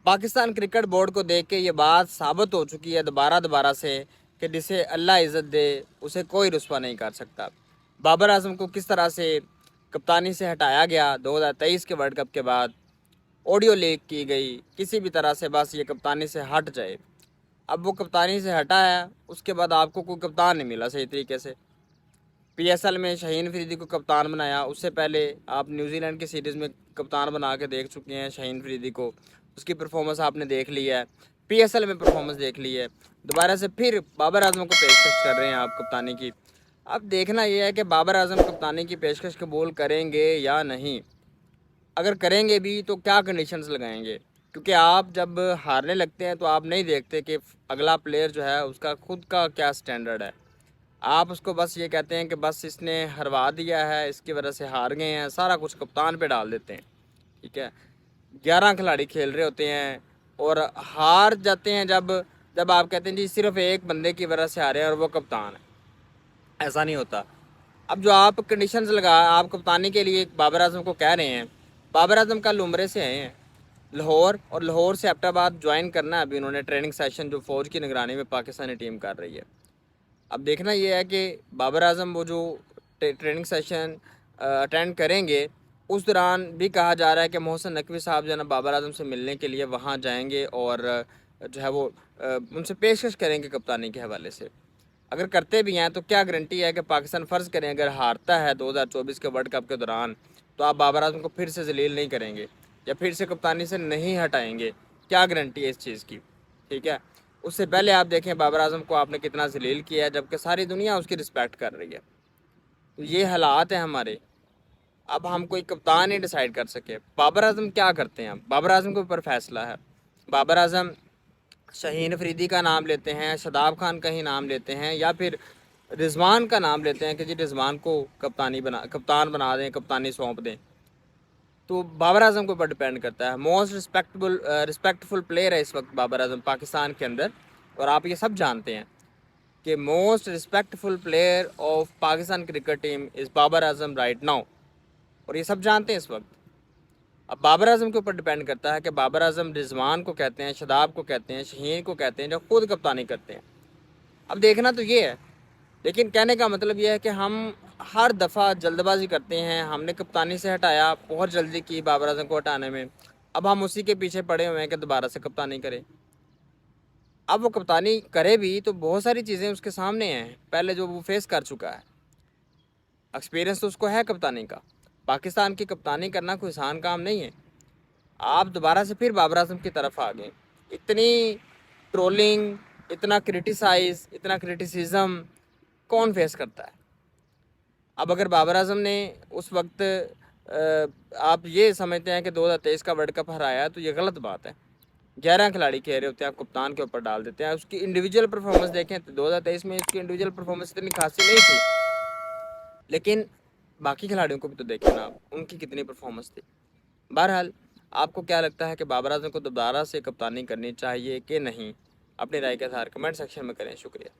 Pakistan cricket board को देख के ये बात साबित हो चुकी है दोबारा से कि जिसे अल्लाह इज़्ज़त दे उसे कोई रुस्वा नहीं कर सकता। बाबर आजम को किस तरह से कप्तानी से हटाया गया 2023 के वर्ल्ड कप के बाद, ऑडियो लीक की गई किसी भी तरह से, बस ये कप्तानी से हट जाए। अब वो कप्तानी से हटा है, उसके बाद आपको कोई कप्तान नहीं मिला सही तरीके से। पीएसएल में शाहीन अफरीदी को कप्तान बनाया, उससे पहले आप न्यूजीलैंड की सीरीज़ में कप्तान बना के देख चुके हैं शाहीन अफरीदी को, उसकी परफॉर्मेंस आपने देख ली है, पीएसएल में परफॉर्मेंस देख ली है। दोबारा से फिर बाबर आजम को पेशकश कर रहे हैं आप कप्तानी की। अब देखना यह है कि बाबर आजम कप्तानी की पेशकश कबूल करेंगे या नहीं। अगर करेंगे भी तो क्या कंडीशंस लगाएंगे, क्योंकि आप जब हारने लगते हैं तो आप नहीं देखते कि अगला प्लेयर जो है उसका खुद का क्या स्टैंडर्ड है। आप उसको बस ये कहते हैं कि बस इसने हरवा दिया है, इसकी वजह से हार गए हैं, सारा कुछ कप्तान पे डाल देते हैं। ठीक है, 11 खिलाड़ी खेल रहे होते हैं और हार जाते हैं जब जब आप कहते हैं जी सिर्फ एक बंदे की वजह से हारे हैं और वो कप्तान है। ऐसा नहीं होता। अब जो आप कंडीशंस लगा आप कप्तानी के लिए बाबर आजम को कह रहे हैं, बाबर आजम कल उम्रे से आए हैं लाहौर, और लाहौर से एबटाबाद ज्वाइन करना है अभी उन्होंने ट्रेनिंग सेशन जो फ़ौज की निगरानी में पाकिस्तानी टीम कर रही है। अब देखना ये है कि बाबर आजम वो जो ट्रेनिंग सेशन अटेंड करेंगे, उस दौरान भी कहा जा रहा है कि मोहसिन नकवी साहब जो है ना बाबर आजम से मिलने के लिए वहाँ जाएंगे और जो है वो उनसे पेशकश करेंगे कप्तानी के हवाले से। अगर करते भी हैं तो क्या गारंटी है कि पाकिस्तान फ़र्ज़ करें अगर हारता है 2024 के वर्ल्ड कप के दौरान, तो आप बाबर आजम को फिर से जलील नहीं करेंगे या फिर से कप्तानी से नहीं हटाएंगे? क्या गारंटी है इस चीज़ की? ठीक है, उससे पहले आप देखें बाबर आजम को आपने कितना जलील किया है, जबकि सारी दुनिया उसकी रिस्पेक्ट कर रही है। तो ये हालात हैं हमारे। अब हम कोई कप्तान ही डिसाइड कर सके। बाबर आजम क्या करते हैं? बाबर आजम के ऊपर फैसला है। बाबर आजम शाहीन अफरीदी का नाम लेते हैं, शदाब खान का ही नाम लेते हैं, या फिर रिजवान का नाम लेते हैं कि जी रिजवान को कप्तान बना दें, कप्तानी सौंप दें। तो बाबर आजम के ऊपर डिपेंड करता है। मोस्ट रिस्पेक्टफुल प्लेयर है इस वक्त बाबर आजम पाकिस्तान के अंदर, और आप ये सब जानते हैं कि most respectful player of Pakistan cricket team is Babar Azam right now, और ये सब जानते हैं इस वक्त। अब बाबर आजम के ऊपर डिपेंड करता है कि बाबर आजम रिजवान को कहते हैं, शदाब को कहते हैं, शहीन को कहते हैं, जो खुद कप्तानी करते हैं। अब देखना तो ये है, लेकिन कहने का मतलब ये है कि हम हर दफ़ा जल्दबाजी करते हैं। हमने कप्तानी से हटाया, बहुत जल्दी की बाबर आजम को हटाने में, अब हम उसी के पीछे पड़े हुए हैं कि दोबारा से कप्तानी करें। अब वो कप्तानी करे भी तो बहुत सारी चीज़ें उसके सामने हैं, पहले जो वो फेस कर चुका है, एक्सपीरियंस तो उसको है कप्तानी का। पाकिस्तान की कप्तानी करना कोई आसान काम नहीं है। आप दोबारा से फिर बाबर आजम की तरफ आ गए। इतनी ट्रोलिंग, इतना क्रिटिसाइज, इतना क्रिटिसिज्म कौन फेस करता है? अब अगर बाबर आजम ने उस वक्त आप ये समझते हैं कि 2023 का वर्ल्ड कप हराया, तो ये गलत बात है। 11 खिलाड़ी खेल रहे होते हैं, आप कप्तान के ऊपर डाल देते हैं। उसकी इंडिविजुअल परफॉर्मेंस देखें तो 2023 में उसकी इंडिविजुअल परफॉर्मेंस इतनी खासी नहीं थी, लेकिन बाकी खिलाड़ियों को भी तो देखें ना आप, उनकी कितनी परफॉर्मेंस थी। बहरहाल, आपको क्या लगता है कि बाबर आजम को दोबारा से कप्तानी करनी चाहिए कि नहीं? अपनी राय के आधार कमेंट सेक्शन में करें। शुक्रिया।